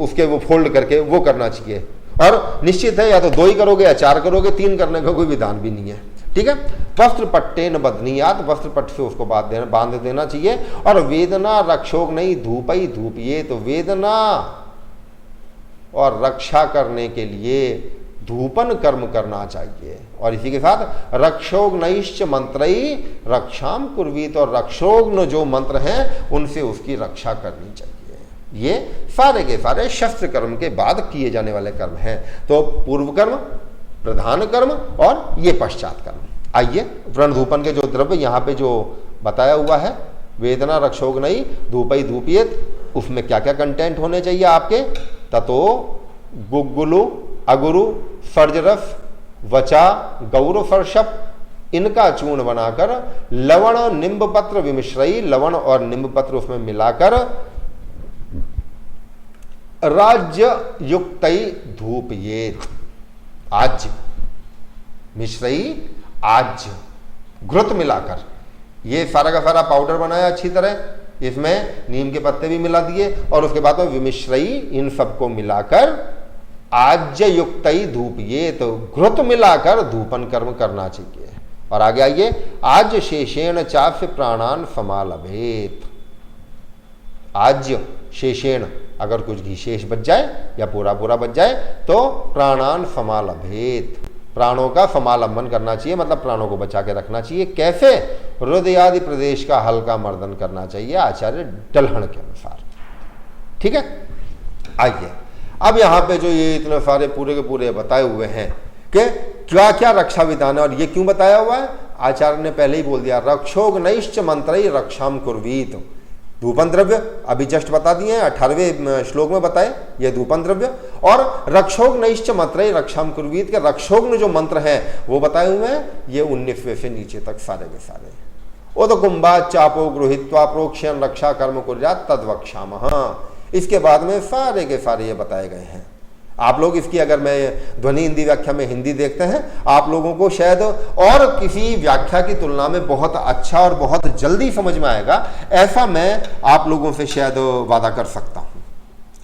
उसके वो फोल्ड करके वो करना चाहिए, और निश्चित है या तो 2 ही करोगे या 4 करोगे, 3 करने का कोई विधान भी नहीं है। ठीक है, वस्त्र पट्टे न बदनीयात, वस्त्र पट्ट से उसको बांध देना चाहिए। और वेदना रक्षोग नहीं धूपई धूप, ये तो वेदना और रक्षा करने के लिए धूपन कर्म करना चाहिए। और इसी के साथ रक्षोग नैश्च मंत्रई रक्षाम कुर्वीत, और रक्षोग्न जो मंत्र हैं उनसे उसकी रक्षा करनी चाहिए। ये सारे के सारे शस्त्र कर्म के बाद किए जाने वाले कर्म हैं। तो पूर्व कर्म, प्रधान कर्म और ये पश्चात कर्म। आइए, व्रण धूपन के जो द्रव्य यहाँ पे जो बताया हुआ है, वेदना रक्षोग नहीं धूपई धूपियत, उसमें क्या क्या कंटेंट होने चाहिए आपके, ततो गुग्गुलु अगुरु सर्जरस वचा गौर फर्षप, इनका चूर्ण बनाकर लवण निम्ब पत्र विमिश्रई, लवण और निम्ब पत्र उसमें मिलाकर राज्य युक्तई धूपयेत, आज मिश्रई, आज घृत मिलाकर, ये सारा का सारा पाउडर बनाया अच्छी तरह, इसमें नीम के पत्ते भी मिला दिए, और उसके बाद में विमिश्रई, इन सबको मिलाकर आज्य युक्तई धूपयेत, तो घृत मिलाकर धूपन कर्म करना चाहिए। और आगे आइए, आज शेषेण चाप्य प्राणान समालभेत, आज शेषेण, अगर कुछ घी शेष बच जाए या पूरा पूरा बच जाए तो प्राणान समालभेत, प्राणों का समालंबन करना चाहिए, मतलब प्राणों को बचा के रखना चाहिए। कैसे, हृदय आदि प्रदेश का हल्का मर्दन करना चाहिए आचार्य डलहन के अनुसार। ठीक है, आइए अब यहाँ पे जो ये इतने सारे पूरे के पूरे बताए हुए हैं कि क्या क्या रक्षा विधान है, और ये क्यों बताया हुआ है, आचार्य ने पहले ही बोल दिया, रक्षोग नैश्च मंत्रई रक्षाम कुर्वीत, धूपन द्रव्य अभी जस्ट बता दिए हैं, 18वें श्लोक में बताए ये धूपन द्रव्य। और रक्षोघ्नश्च मंत्र रक्षाम कुर्वीत के रक्षोघ्न जो मंत्र है वो बताए हुए हैं, ये 19वें से नीचे तक सारे के सारे। उदकुंभा चापो गृहीत्वा प्रोक्षण रक्षा कर्म कुर्यात् तद्वक्ष्यामः, इसके बाद में सारे के सारे ये बताए गए हैं। आप लोग इसकी अगर मैं ध्वनि हिंदी व्याख्या में हिंदी देखते हैं, आप लोगों को शायद और किसी व्याख्या की तुलना में बहुत अच्छा और बहुत जल्दी समझ में आएगा, ऐसा मैं आप लोगों से शायद वादा कर सकता हूं।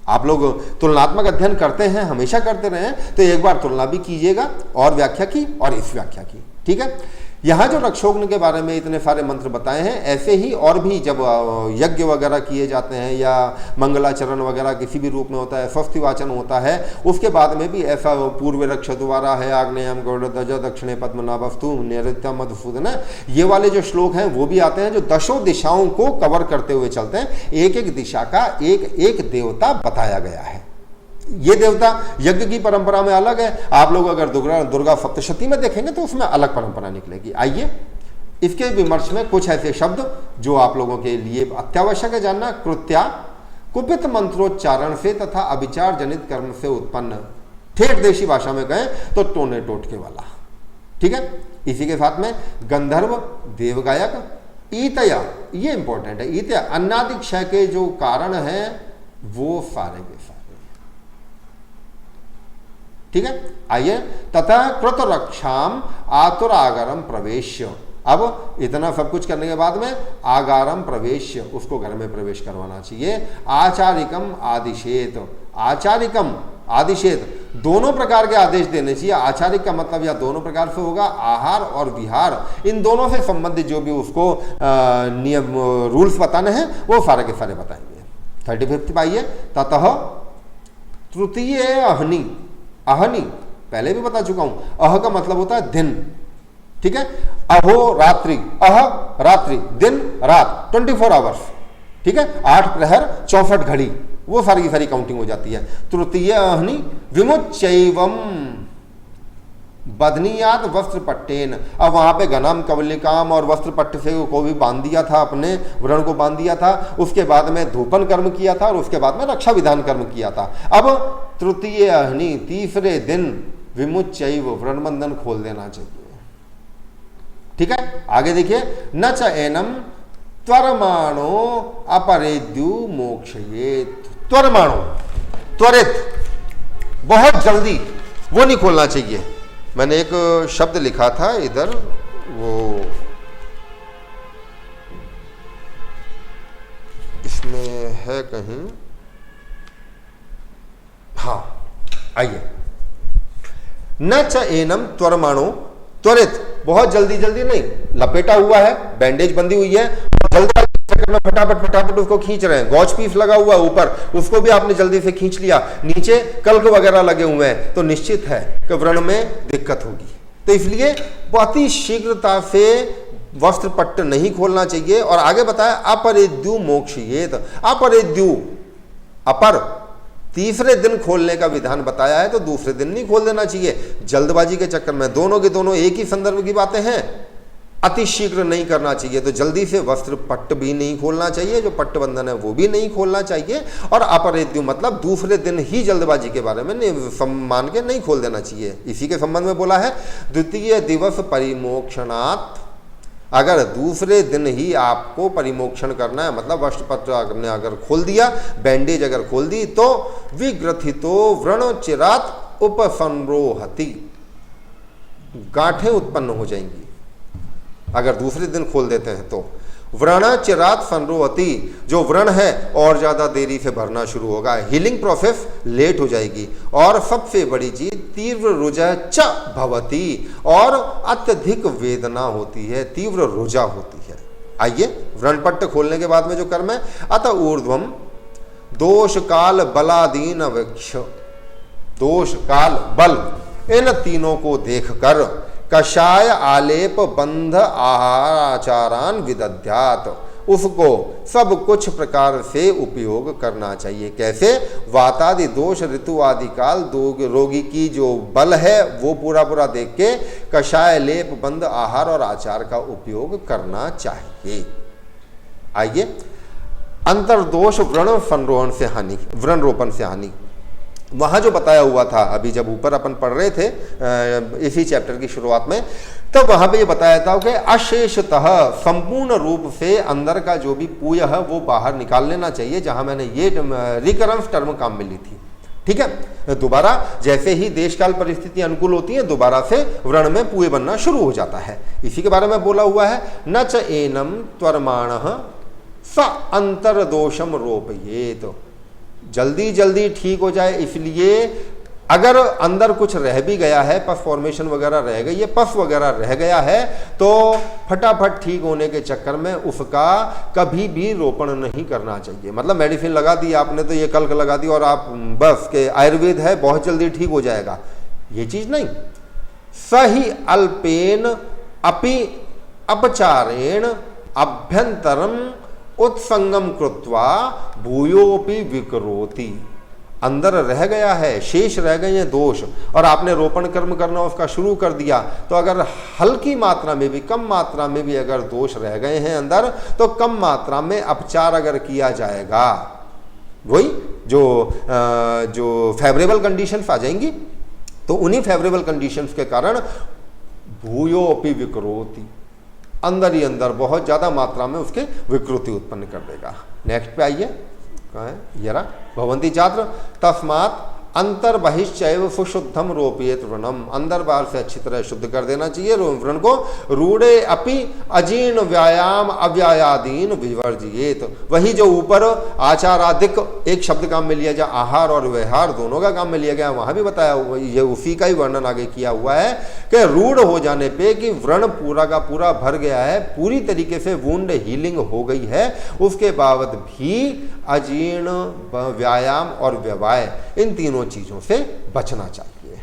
आप लोग तुलनात्मक अध्ययन करते हैं, हमेशा करते रहे, तो एक बार तुलना भी कीजिएगा और व्याख्या की और इस व्याख्या की, ठीक है। यहाँ जो रक्षोघ्न के बारे में इतने सारे मंत्र बताए हैं, ऐसे ही और भी जब यज्ञ वगैरह किए जाते हैं या मंगलाचरण वगैरह किसी भी रूप में होता है, स्वस्ति वाचन होता है, उसके बाद में भी ऐसा पूर्व रक्ष द्वारा है, आग्नेयम गौड़ध्वज दक्षिणे पद्मनाभस्तु नैऋत्यम मधुसूदन, ये वाले जो श्लोक हैं वो भी आते हैं जो दशों दिशाओं को कवर करते हुए चलते हैं। एक एक दिशा का एक एक देवता बताया गया है। ये देवता यज्ञ की परंपरा में अलग है, आप लोग अगर दुर्गा सप्तशती में देखेंगे तो उसमें अलग परंपरा निकलेगी। आइए इसके विमर्श में कुछ ऐसे शब्द जो आप लोगों के लिए अत्यावश्यक है जानना। कृत्या कुपित मंत्रोच्चारण से तथा अभिचार जनित कर्म से उत्पन्न, ठेठ देशी भाषा में कहें तो टोने टोटके वाला, ठीक है। इसी के साथ में गंधर्व देवगायक ईतया, ये इंपॉर्टेंट है, ईतया अन्नादि क्षय के जो कारण है वो सारे के सारे, ठीक है। आइए तथा कृत रक्षाम आतुरागरम प्रवेश्य, अब इतना सब कुछ करने के बाद में आगारम प्रवेश्य, उसको घर में प्रवेश करवाना चाहिए। आचारिकम आदिशेत, आचारिकम आदिशेत, दोनों प्रकार के आदेश देने चाहिए। आचारिक का मतलब या दोनों प्रकार से होगा, आहार और विहार, इन दोनों से संबंधित जो भी उसको नियम रूल्स बताने हैं वो सारे के सारे बताएंगे। 35 पाइए, ततः तृतीय अहनी, अहनी पहले भी बता चुका हूं, अह का मतलब होता है दिन, ठीक है। अहो रात्रि, अह रात्रि, दिन रात, 24 आवर्स, ठीक है। 8 प्रहर 64 घड़ी, वो सारी की सारी काउंटिंग हो जाती है। तृतीय अहनी विमुच्चैवम बदनीयात वस्त्र पट्टेन, अब वहां पे घनाम कवलिकाम और वस्त्र पट्ट से को भी बांध दिया था, अपने व्रण को बांध दिया था, उसके बाद में धूपन कर्म किया था और उसके बाद में रक्षा विधान कर्म किया था। अब तृतीय अहनी, तीसरे दिन विमुच्चैव, व्रण बंधन खोल देना चाहिए, ठीक है। आगे देखिए, न च एनम त्वरमाणो अपरेद्यु मोक्षयेत, त्वरमाणो त्वरित, बहुत जल्दी, वो नहीं खोलना चाहिए। मैंने एक शब्द लिखा था इधर, वो इसमें है कहीं, हाँ आइए, न च एनम त्वरमाणो, त्वरित, बहुत जल्दी जल्दी नहीं, लपेटा हुआ है, बैंडेज बंधी हुई है, जल्दी में फटाफट फटाफट उसको खींच रहे हैं, गॉच पीस लगा हुआ है ऊपर, उसको भी आपने जल्दी से खींच लिया, नीचे कल्क वगैरह लगे हुए हैं, तो निश्चित है कि व्रण में दिक्कत होगी। तो इसलिए बहुत ही शीघ्रता से वस्त्र पट्ट नहीं खोलना चाहिए। और आगे बताया अपरेद्यु मोक्षयेत, अपरेद्यु, अपर, तीसरे दिन खोलने का विधान बताया है, तो दूसरे दिन नहीं खोल देना चाहिए जल्दबाजी के चक्कर में। दोनों के दोनों एक ही संदर्भ की बातें हैं, अति शीघ्र नहीं करना चाहिए। तो जल्दी से वस्त्र पट्ट भी नहीं खोलना चाहिए, जो पट्ट बंधन है वो भी नहीं खोलना चाहिए। और अपरेद्यु मतलब दूसरे दिन ही जल्दबाजी के बारे में नहीं मान के नहीं खोल देना चाहिए। इसी के संबंध में बोला है, द्वितीय दिवस परिमोक्षणात्, अगर दूसरे दिन ही आपको परिमोक्षण करना है, मतलब वस्त्र पट्ट आपने अगर खोल दिया, बैंडेज अगर खोल दी, तो विग्रथितो व्रण चिरात उपसंरोहति, गांठें उत्पन्न हो जाएंगी अगर दूसरे दिन खोल देते हैं तो। व्रण चिरात संरोहति, जो व्रण है और ज्यादा देरी से भरना शुरू होगा, हीलिंग प्रोसेस लेट हो जाएगी। और सबसे बड़ी चीज, तीव्र रुजा च भवति, और अत्यधिक वेदना होती है, तीव्र रुजा होती है। आइए, व्रण पट्ट खोलने के बाद में जो कर्म है, अतः ऊर्ध्वम दोष काल बलादीन वृक्ष, दोष काल बल, इन तीनों को देखकर कषाय आलेप बंध आहाराचारान विदध्यात, उसको सब कुछ प्रकार से उपयोग करना चाहिए। कैसे? वातादि दोष ऋतु आदि काल रोगी की जो बल है वो पूरा पूरा देख के कषाय लेप बंध आहार और आचार का उपयोग करना चाहिए। आइए, अंतर्दोष व्रण संरोहण से हानि, व्रण रोपण से हानि। वहां जो बताया हुआ था, अभी जब ऊपर अपन पढ़ रहे थे इसी चैप्टर की शुरुआत में, तब वहां पे ये बताया था कि अशेषतः संपूर्ण रूप से अंदर का जो भी पूय है वो बाहर निकाल लेना चाहिए, जहां मैंने ये रिकरेंस टर्म काम में ली थी। ठीक है, दोबारा जैसे ही देश काल परिस्थिति अनुकूल होती है दोबारा से व्रण में पूय बनना शुरू हो जाता है। इसी के बारे में बोला हुआ है, न च एनम त्वरमाणः स अंतर्दोषम रोपयेत। तो जल्दी जल्दी ठीक हो जाए, इसलिए अगर अंदर कुछ रह भी गया है, पस फॉर्मेशन वगैरह रह गई है, पस वगैरह रह गया है, तो फटाफट ठीक होने के चक्कर में उसका कभी भी रोपण नहीं करना चाहिए। मतलब मेडिसिन लगा दी आपने तो ये कल लगा दी और आप बस के आयुर्वेद है बहुत जल्दी ठीक हो जाएगा, ये चीज नहीं। सही अल्पेन अपि अपचारेण अभ्यंतरम उत्संगम कृत्वा भूयोपि विकरोति। अंदर रह गया है, शेष रह गए हैं दोष, और आपने रोपण कर्म करना उसका शुरू कर दिया, तो अगर हल्की मात्रा में भी, कम मात्रा में भी अगर दोष रह गए हैं अंदर, तो कम मात्रा में अपचार अगर किया जाएगा, वही जो फेवरेबल कंडीशंस आ जाएंगी, तो उन्हीं फेवरेबल कंडीशंस के कारण भूयोपि विकरोति, अंदर ही अंदर बहुत ज्यादा मात्रा में उसके विकृति उत्पन्न कर देगा। नेक्स्ट पे आइए, कहाँ है ये रहा, भवंती छात्र तस्मात् अंतर बहिश्चैव सुशुद्धम रोपयेत व्रणम। अंदर बाहर से अच्छी तरह शुद्ध कर देना चाहिए व्रण को। रूढ़े अपि अजीर्ण व्यायाम अव्यायादीन विवर्जियेत। वही जो ऊपर आचाराधिक एक शब्द काम में लिया जाए, आहार और व्यवहार दोनों का काम में लिया गया, वहां भी बताया हुआ, ये उसी का ही वर्णन आगे किया हुआ है कि रूढ़ हो जाने पे कि व्रण पूरा का पूरा भर गया है, पूरी तरीके से वुंड हीलिंग हो गई है, उसके बावजूद भी अजीर्ण व्यायाम और व्यवाय इन तीनों चीजों से बचना चाहिए।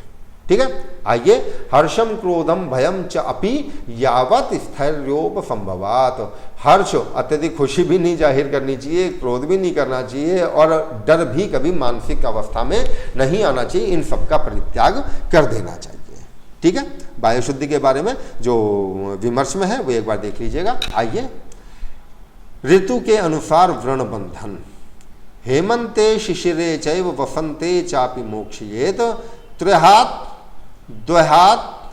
ठीक है, आइए, हर्षम क्रोधम भयम च अपि यावत स्थैर्योपसंभवात। हर्ष अत्यधिक खुशी भी नहीं जाहिर करनी चाहिए, क्रोध भी नहीं करना चाहिए, और डर भी कभी मानसिक अवस्था में नहीं आना चाहिए, इन सब का परित्याग कर देना चाहिए। ठीक है, वायु शुद्धि के बारे में जो विमर्श में है वो एक बार देख लीजिएगा। आइए, ऋतु के अनुसार व्रण बंधन। हेमंते शिशिरे चैव वसंते चापि मोक्षयेत। त्रिहात द्वहात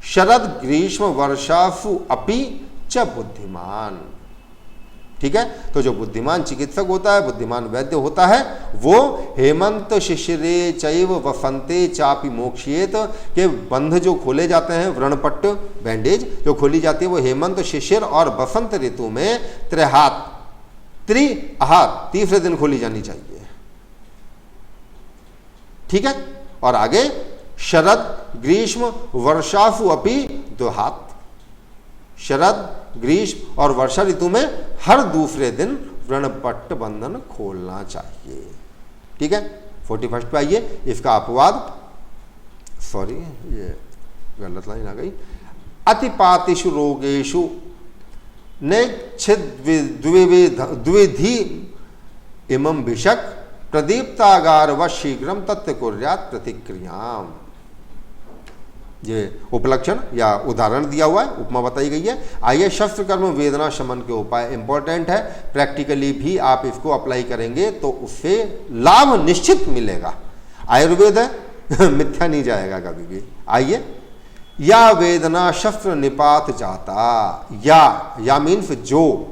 शरद ग्रीष्म वर्षासु अपि च बुद्धिमान। ठीक है, तो जो बुद्धिमान चिकित्सक होता है, बुद्धिमान वैद्य होता है, वो हेमंत शिशिरे चैव वसंते चापि मोक्षयेत के बंध जो खोले जाते हैं, व्रणपट्ट बैंडेज जो खोली जाती है, वो हेमंत शिशिर और बसंत ऋतु में त्रिहात त्रिहात तीसरे दिन खोली जानी चाहिए। ठीक है, और आगे शरद ग्रीष्म वर्षासु अपि द्वहात। शरद ग्रीष्म और वर्षा ऋतु में हर दूसरे दिन व्रणपट्ट बंधन खोलना चाहिए। ठीक है, 41 पे आइए, इसका अपवाद, सॉरी ये गलत लाइन आ गई। अतिपातिषु रोगेषु द्विधि इमं विषक प्रदीप्तागार व शीघ्रम तत्व कुर्यात् प्रतिक्रियाम। ये उपलक्षण या उदाहरण दिया हुआ है, उपमा बताई गई है। आइए, शस्त्र कर्म वेदना शमन के उपाय इंपॉर्टेंट है, प्रैक्टिकली भी आप इसको अप्लाई करेंगे तो उससे लाभ निश्चित मिलेगा। आयुर्वेद है मिथ्या नहीं जाएगा कभी भी। आइए, या वेदना शस्त्र निपात जाता। या मीन्स जो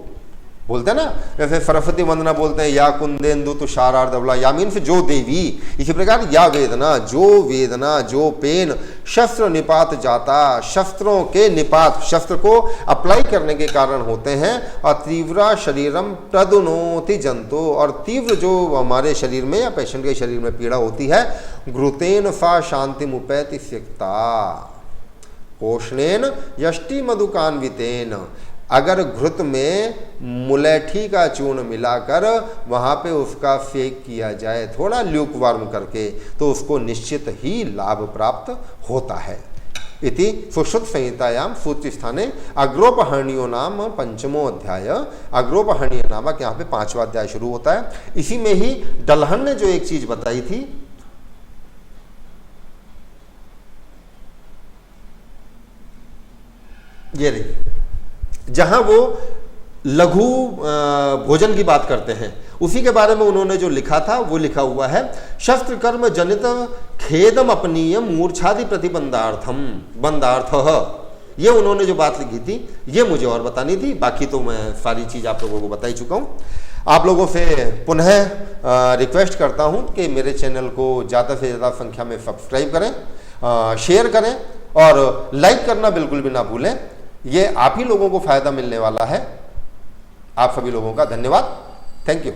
बोलते हैं ना, जैसे सरस्वती वंदना बोलते हैं, या कुंदेन्दु तुषारार्धवला, या मीन्स जो देवी। इसी प्रकार या वेदना, जो वेदना, जो पेन शस्त्र निपात जाता, शस्त्रों के निपात, शस्त्र को अप्लाई करने के कारण होते हैं। और तीव्र शरीरम प्रदुनोति जंतु, और तीव्र जो हमारे शरीर में या पेशेंट के शरीर में पीड़ा होती है, घृतेन सा शांति मुपैति सिक्ता पोषणेन यष्टि मधुकान्वितेन। अगर घृत में मुलैठी का चूर्ण मिलाकर वहाँ पे उसका सेक किया जाए थोड़ा ल्यूकवार्म करके, तो उसको निश्चित ही लाभ प्राप्त होता है। इति सुश्रुत संहितायाम सूत्र स्थाने अग्रोपहरणीयो नाम पंचमो अध्याय। अग्रोपहरणीय नामक यहाँ पे 5वां अध्याय शुरू होता है। इसी में ही डलहन ने जो एक चीज बताई थी, ये रही, जहां वो लघु भोजन की बात करते हैं, उसी के बारे में उन्होंने जो लिखा था वो लिखा हुआ है, शस्त्र कर्म जनित खेदम अपनीय मूर्छादि प्रतिबंधार्थम बंधार्थ। ये उन्होंने जो बात लिखी थी ये मुझे और बतानी थी, बाकी तो मैं सारी चीज़ आप लोगों को बता ही चुका हूँ। आप लोगों से पुनः रिक्वेस्ट करता हूँ कि मेरे चैनल को ज़्यादा से ज़्यादा संख्या में सब्सक्राइब करें, शेयर करें और लाइक करना बिल्कुल भी ना भूलें। ये आप ही लोगों को फ़ायदा मिलने वाला है। आप सभी लोगों का धन्यवाद। Thank you.